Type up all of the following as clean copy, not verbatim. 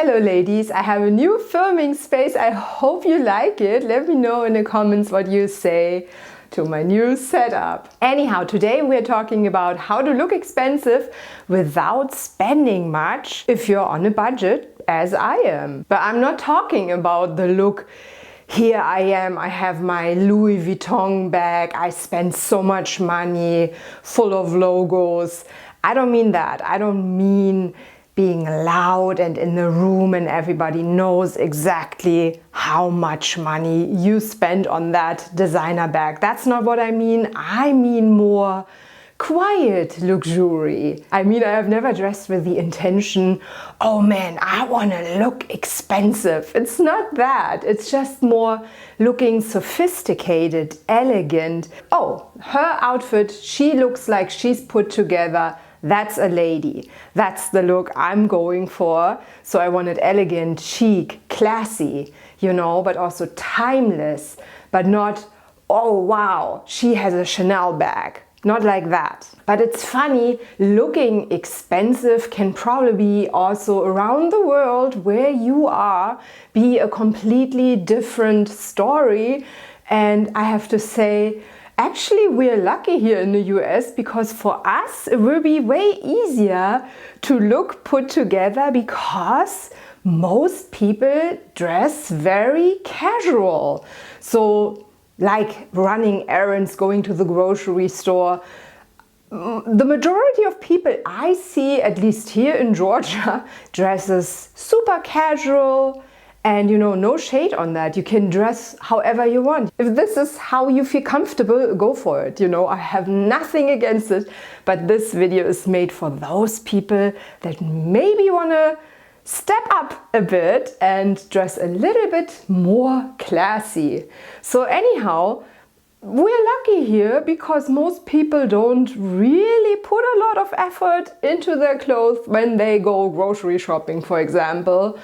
Hello ladies, I have a new filming space. I hope you like it. Let me know in the comments what you say to my new setup. Anyhow, today we're talking about how to look expensive without spending much if you're on a budget, as I am. But I'm not talking about the look. Here I am, I have my Louis Vuitton bag, I spend so much money, full of logos. I don't mean that. I don't mean being loud and in the room and everybody knows exactly how much money you spend on that designer bag. That's not what I mean. I mean more quiet luxury. I mean, I have never dressed with the intention, oh man, I want to look expensive. It's not that. It's just more looking sophisticated, elegant. Oh, her outfit, she looks like she's put together. That's a lady. That's the look I'm going for. So I want it elegant, chic, classy, you know, but also timeless, but not, oh wow, she has a Chanel bag. Not like that. But it's funny, looking expensive can probably also around the world where you are be a completely different story. And I have to say, actually, we're lucky here in the US because for us it will be way easier to look put together because most people dress very casual. So like running errands, going to the grocery store. The majority of people I see, at least here in Georgia, dresses super casual. And you know, no shade on that. You can dress however you want. If this is how you feel comfortable, go for it. You know, I have nothing against it. But this video is made for those people that maybe want to step up a bit and dress a little bit more classy. So anyhow, we're lucky here because most people don't really put a lot of effort into their clothes when they go grocery shopping, for example.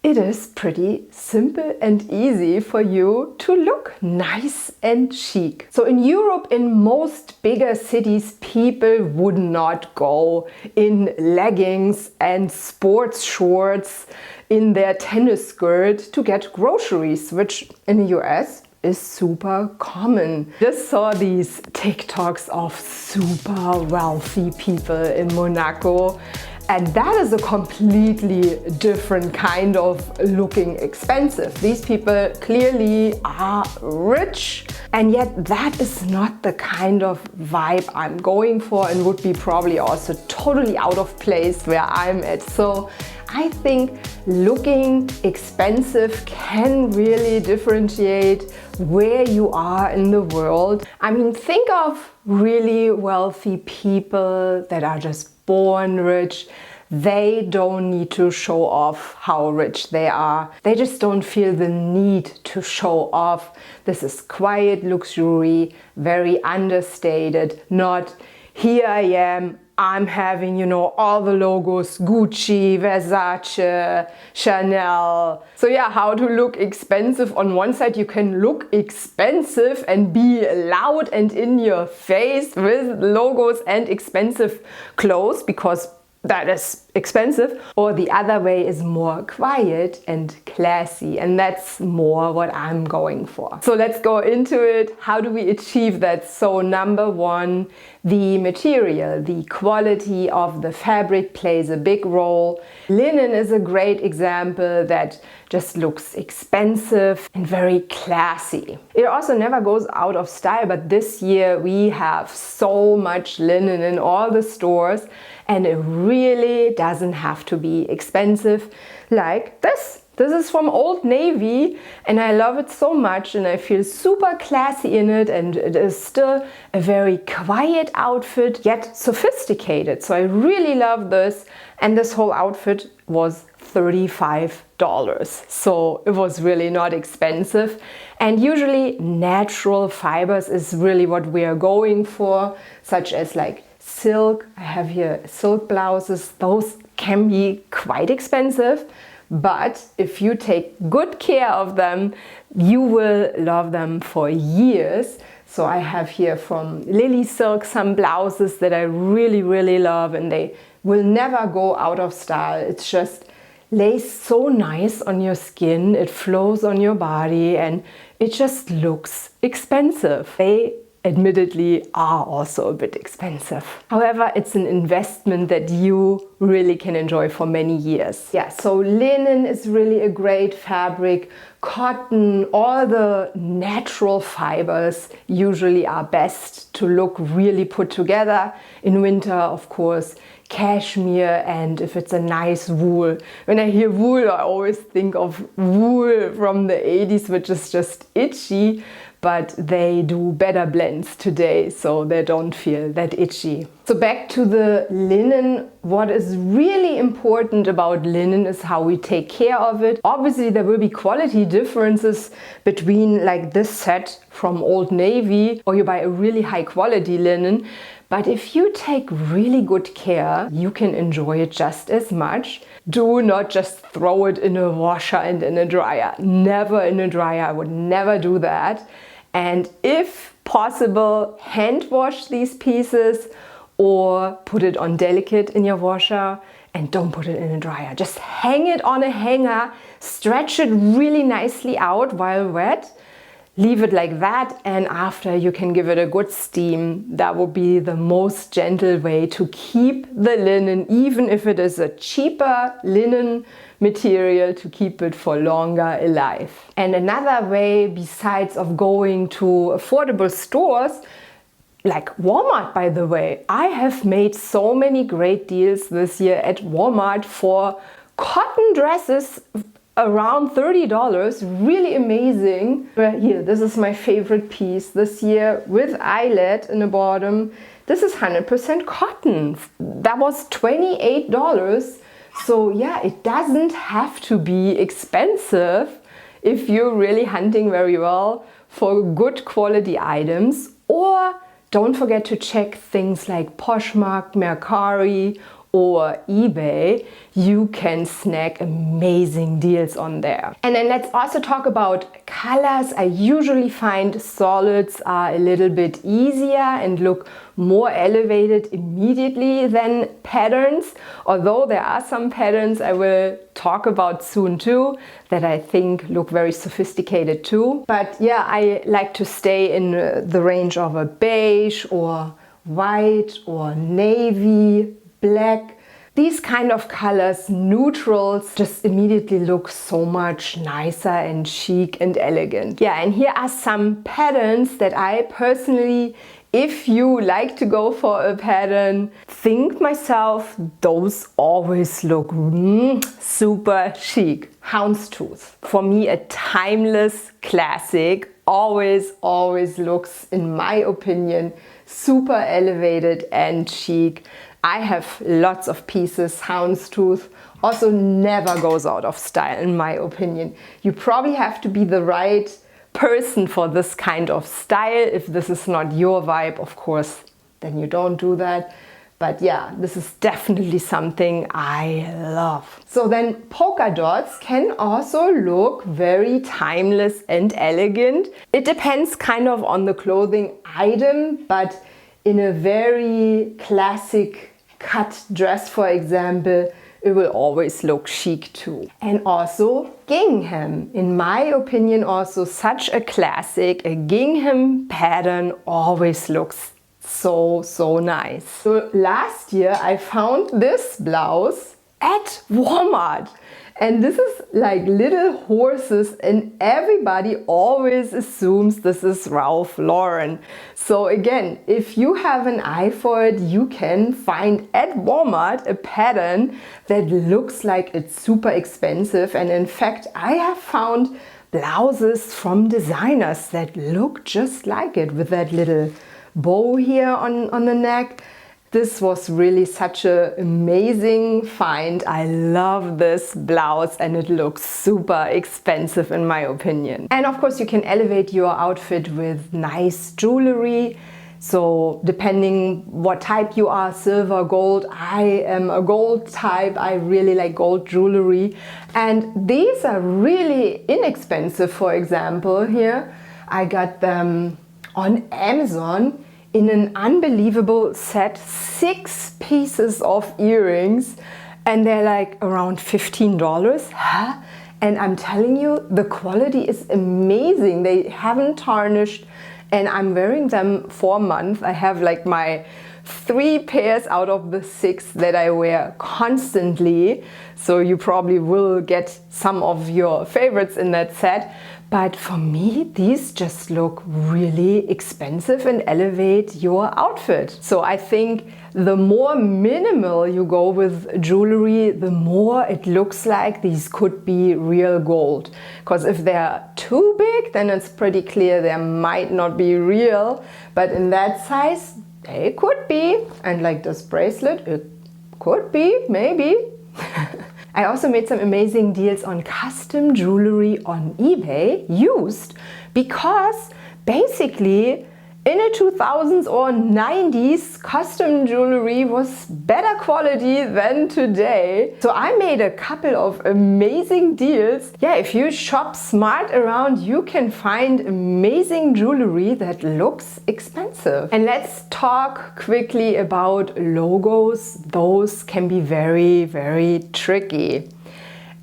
It is pretty simple and easy for you to look nice and chic. So in Europe, in most bigger cities, people would not go in leggings and sports shorts in their tennis skirt to get groceries, which in the US is super common. Just saw these TikToks of super wealthy people in Monaco. And that is a completely different kind of looking expensive. These people clearly are rich, and yet that is not the kind of vibe I'm going for and would be probably also totally out of place where I'm at. So I think looking expensive can really differentiate where you are in the world. I mean, think of really wealthy people that are just born rich. They don't need to show off how rich they are. They just don't feel the need to show off. This is quiet luxury, very understated, not here I am, I'm having, you know, all the logos, Gucci, Versace, Chanel. So yeah, how to look expensive. On one side, you can look expensive and be loud and in your face with logos and expensive clothes because that is expensive. Or the other way is more quiet and classy, and that's more what I'm going for. So let's go into it. How do we achieve that? So number one, the material, the quality of the fabric plays a big role. Linen is a great example that just looks expensive and very classy. It also never goes out of style, but this year we have so much linen in all the stores, and it really doesn't have to be expensive like this. This is from Old Navy and I love it so much and I feel super classy in it, and it is still a very quiet outfit yet sophisticated. So I really love this, and this whole outfit was $35. So it was really not expensive, and usually natural fibers is really what we are going for, such as like silk. I have here silk blouses. Those can be quite expensive, but if you take good care of them, you will love them for years. So I have here from Lily Silk some blouses that I really love, and they will never go out of style. It's just lays so nice on your skin, it flows on your body, and it just looks expensive. They admittedly are also a bit expensive. However, it's an investment that you really can enjoy for many years. Yeah, so linen is really a great fabric. Cotton, all the natural fibers usually are best to look really put together. In winter, of course, cashmere, and if it's a nice wool. When I hear wool, I always think of wool from the 80s, which is just itchy, but they do better blends today, so they don't feel that itchy. So back to the linen, what is really important about linen is how we take care of it. Obviously there will be quality differences between like this set from Old Navy or you buy a really high quality linen. But if you take really good care, you can enjoy it just as much. Do not just throw it in a washer and in a dryer. Never in a dryer, I would never do that. And if possible, hand wash these pieces or put it on delicate in your washer and don't put it in a dryer. Just hang it on a hanger, stretch it really nicely out while wet. Leave it like that, and after you can give it a good steam. That would be the most gentle way to keep the linen, even if it is a cheaper linen material, to keep it for longer alive. And another way, besides of going to affordable stores, like Walmart, by the way, I have made so many great deals this year at Walmart for cotton dresses around $30, really amazing. Here, this is my favorite piece this year with eyelet in the bottom. This is 100% cotton. That was $28. So yeah, it doesn't have to be expensive if you're really hunting very well for good quality items. Or don't forget to check things like Poshmark, Mercari, or eBay. You can snag amazing deals on there. And then let's also talk about colors. I usually find solids are a little bit easier and look more elevated immediately than patterns. Although there are some patterns I will talk about soon too that I think look very sophisticated too. But yeah, I like to stay in the range of a beige or white or navy, black. These kind of colors, neutrals, just immediately look so much nicer and chic and elegant. Yeah, and here are some patterns that I personally, if you like to go for a pattern, think myself, those always look super chic. Houndstooth, for me a timeless classic, always looks, in my opinion, super elevated and chic. I have lots of pieces. Houndstooth also never goes out of style, in my opinion. You probably have to be the right person for this kind of style. If this is not your vibe, of course, then you don't do that. But yeah, this is definitely something I love. So then polka dots can also look very timeless and elegant. It depends kind of on the clothing item, but in a very classic cut dress, for example, it will always look chic too. And also gingham, in my opinion, also such a classic. A gingham pattern always looks so nice. So last year I found this blouse at Walmart. And this is like little horses, and everybody always assumes this is Ralph Lauren. So again, if you have an eye for it, you can find at Walmart a pattern that looks like it's super expensive. And in fact, I have found blouses from designers that look just like it, with that little bow here on the neck. This was really such an amazing find. I love this blouse and it looks super expensive in my opinion. And of course you can elevate your outfit with nice jewelry. So depending what type you are, silver, gold. I am a gold type. I really like gold jewelry. And these are really inexpensive. For example, here I got them on Amazon in an unbelievable set, 6 pieces of earrings, and they're like around $15. Huh? And I'm telling you, the quality is amazing. They haven't tarnished, and I'm wearing them for a month. I have like my 3 pairs out of the 6 that I wear constantly. So you probably will get some of your favorites in that set. But for me, these just look really expensive and elevate your outfit. So I think the more minimal you go with jewelry, the more it looks like these could be real gold. Because if they're too big, then it's pretty clear they might not be real. But in that size, they could be. And like this bracelet, it could be, maybe. I also made some amazing deals on custom jewelry on eBay, used, because basically in the 2000s or 90s, custom jewelry was better quality than today. So I made a couple of amazing deals. Yeah, if you shop smart around, you can find amazing jewelry that looks expensive. And let's talk quickly about logos. Those can be very, very tricky.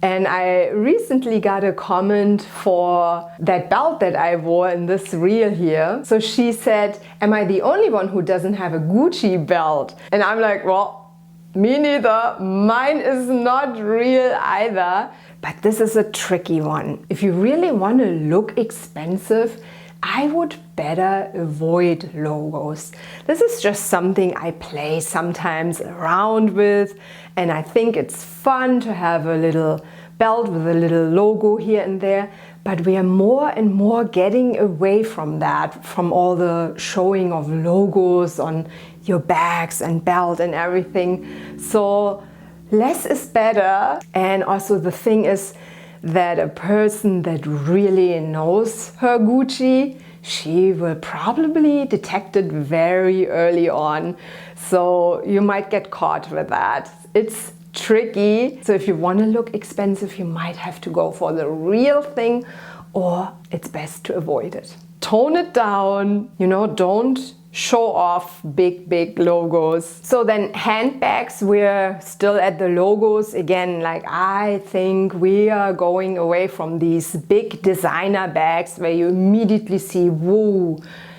And I recently got a comment for that belt that I wore in this reel here. So she said, am I the only one who doesn't have a Gucci belt? And I'm like, well, me neither. Mine is not real either. But this is a tricky one. If you really want to look expensive, I would better avoid logos. This is just something I play sometimes around with, and I think it's fun to have a little belt with a little logo here and there, but we are more and more getting away from that, from all the showing of logos on your bags and belt and everything. So less is better. And also the thing is that a person that really knows her Gucci, she will probably detect it very early on. So you might get caught with that. It's tricky. So if you want to look expensive, you might have to go for the real thing, or it's best to avoid it. Tone it down, don't show off big logos. So then handbags, we're still at the logos again. Like, I think we are going away from these big designer bags where you immediately see woo,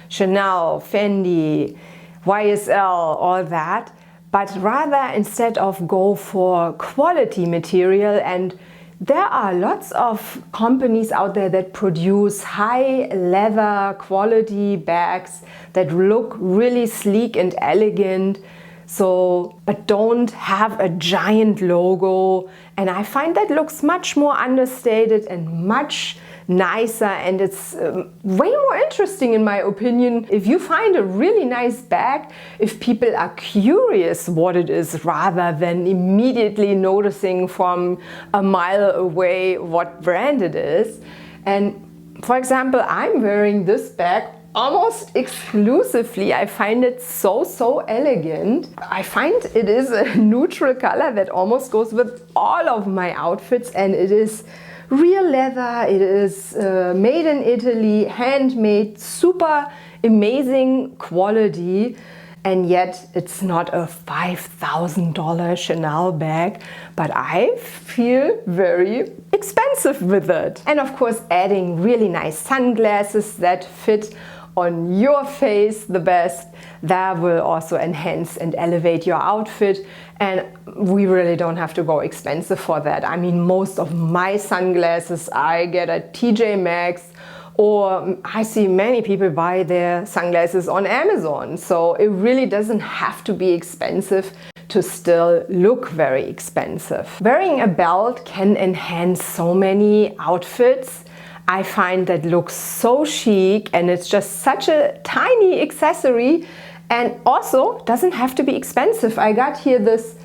Chanel, Fendi, YSL, all that. But rather, instead of go for quality material, and there are lots of companies out there that produce high leather quality bags that look really sleek and elegant. So, but don't have a giant logo. And I find that looks much more understated and much nicer, and it's way more interesting in my opinion if you find a really nice bag, if people are curious what it is rather than immediately noticing from a mile away what brand it is. And for example, I'm wearing this bag almost exclusively. I find it so elegant. I find it is a neutral color that almost goes with all of my outfits, and it is real leather. It is made in Italy, handmade, super amazing quality, and yet it's not a $5,000 Chanel bag, but I feel very expensive with it. And of course, adding really nice sunglasses that fit on your face the best, that will also enhance and elevate your outfit. And we really don't have to go expensive for that. I mean, most of my sunglasses I get at TJ Maxx, or I see many people buy their sunglasses on Amazon. So it really doesn't have to be expensive to still look very expensive. Wearing a belt can enhance so many outfits. I find that looks so chic, and it's just such a tiny accessory, and also doesn't have to be expensive. I got here this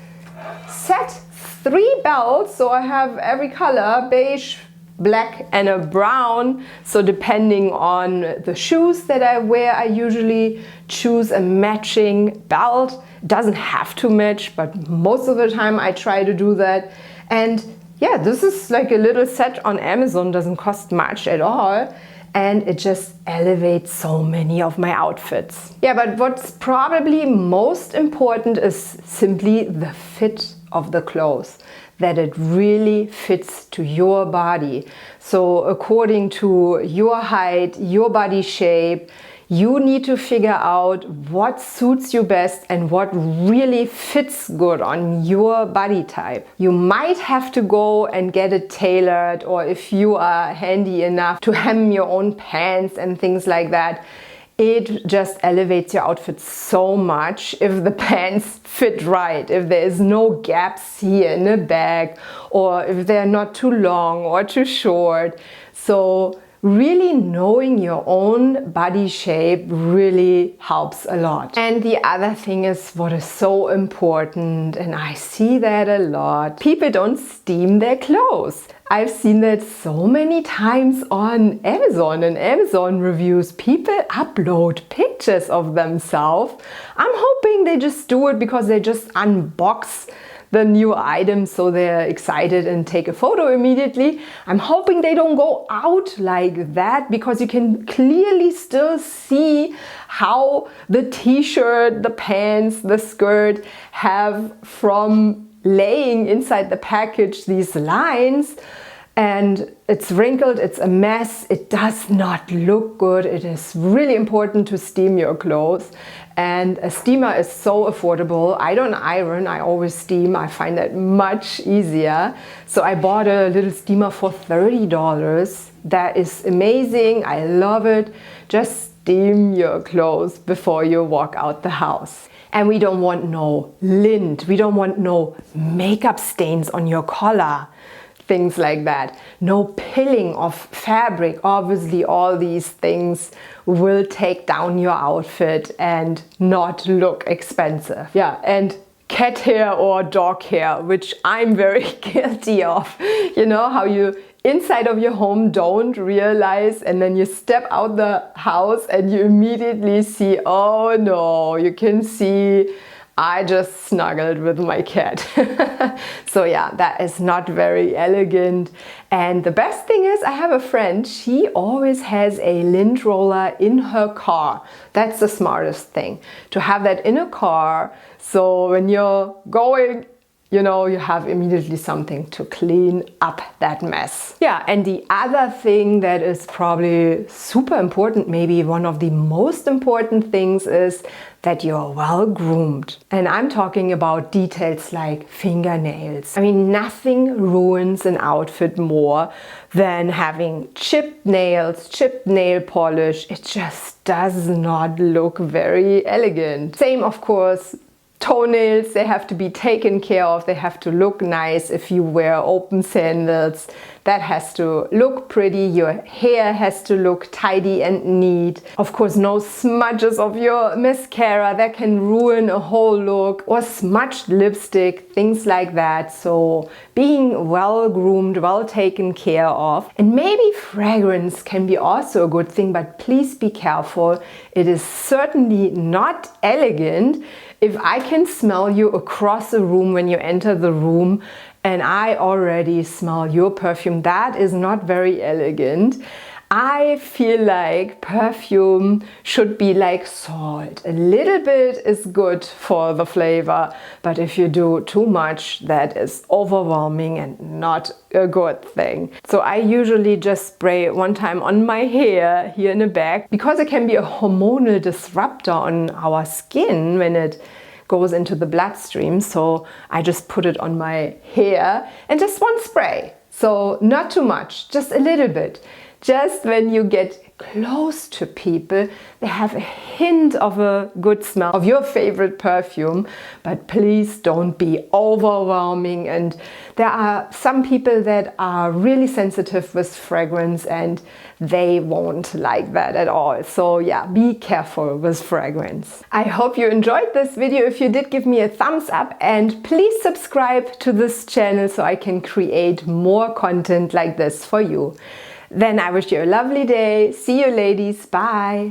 set, 3 belts, so I have every color, beige, black and a brown. So depending on the shoes that I wear, I usually choose a matching belt. Doesn't have to match, but most of the time I try to do that. And yeah, this is like a little set on Amazon, doesn't cost much at all, and it just elevates so many of my outfits. Yeah, but what's probably most important is simply the fit of the clothes, that it really fits to your body. So according to your height, your body shape, you need to figure out what suits you best and what really fits good on your body type. You might have to go and get it tailored, or if you are handy enough to hem your own pants and things like that, it just elevates your outfit so much if the pants fit right, if there is no gaps here in the back, or if they're not too long or too short. So really knowing your own body shape really helps a lot. And the other thing is what is so important, and I see that a lot, people don't steam their clothes. I've seen that so many times on Amazon and Amazon reviews. People upload pictures of themselves. I'm hoping they just do it because they just unbox the new items, so they're excited and take a photo immediately. I'm hoping they don't go out like that, because you can clearly still see how the t-shirt, the pants, the skirt have, from laying inside the package, these lines. And it's wrinkled, it's a mess, it does not look good. It is really important to steam your clothes. And a steamer is so affordable. I don't iron, I always steam. I find that much easier. So I bought a little steamer for $30. That is amazing, I love it. Just steam your clothes before you walk out the house. And we don't want no lint, we don't want no makeup stains on your collar. Things like that. No pilling of fabric. Obviously, all these things will take down your outfit and not look expensive. Yeah, and cat hair or dog hair, which I'm very guilty of. You know how you inside of your home don't realize, and then you step out the house and you immediately see, oh no, you can see I just snuggled with my cat. So yeah, that is not very elegant. And the best thing is, I have a friend, she always has a lint roller in her car. That's the smartest thing, to have that in a car. So when you're going, you know, you have immediately something to clean up that mess. Yeah, and the other thing that is probably super important, maybe one of the most important things, is that you're well groomed. And I'm talking about details like fingernails. I mean, nothing ruins an outfit more than having chipped nails, chipped nail polish. It just does not look very elegant. Same, of course, toenails, they have to be taken care of, they have to look nice. If you wear open sandals, that has to look pretty. Your hair has to look tidy and neat. Of course, no smudges of your mascara, that can ruin a whole look, or smudged lipstick, things like that. So being well groomed, well taken care of. And maybe fragrance can be also a good thing, but please be careful. It is certainly not elegant if I can smell you across the room when you enter the room and I already smell your perfume. That is not very elegant. I feel like perfume should be like salt. A little bit is good for the flavor, but if you do too much, that is overwhelming and not a good thing. So I usually just spray one time on my hair here in the back, because it can be a hormonal disruptor on our skin when it goes into the bloodstream. So I just put it on my hair and just one spray. So not too much, just a little bit. Just when you get close to people, they have a hint of a good smell of your favorite perfume, but please don't be overwhelming. And there are some people that are really sensitive with fragrance and they won't like that at all. So yeah, be careful with fragrance. I hope you enjoyed this video. If you did, give me a thumbs up and please subscribe to this channel so I can create more content like this for you. Then I wish you a lovely day. See you ladies. Bye.